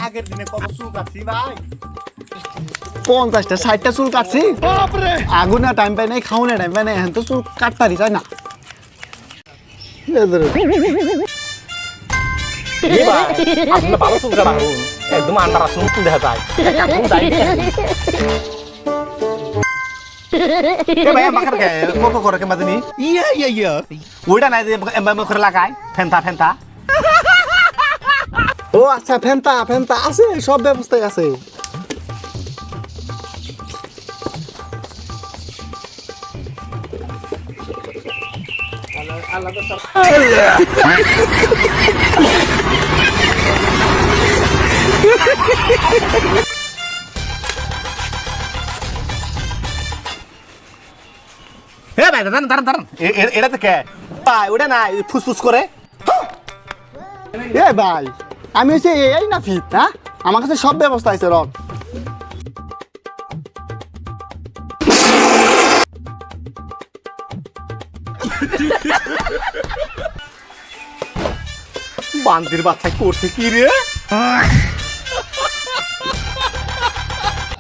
আগের দিনে কত চুল কাটছি ভাই 50টা 60টা চুল কাটছি আগুনে টাইম পাই নাই খাওয়ানে টাইম পাই নাই এখন তো চুল কাটতারি চাই না আপনার ভালো চুল কাটা একদম আন্ডার আসুন দেখা যায় ভাই মাখার কে কোকো করে কে মাদনি ইয়া ওইটা নাই যে এমএম করে লাগায় ফেন্তা ফেন্তা ও আচ্ছা ফেন্তা ফেন্তা আছে সব ব্যবস্থাই আছে হে ভাই দাঁড়ান দাঁড়ান দাঁড়ান এটা তো কে ভাই ওটা না ফুসফুস করে এ ভাই আমি হচ্ছে এই না ফিট হ্যাঁ আমার কাছে সব ব্যবস্থা আছে রক বান্দির বাচ্চা করছে কি রে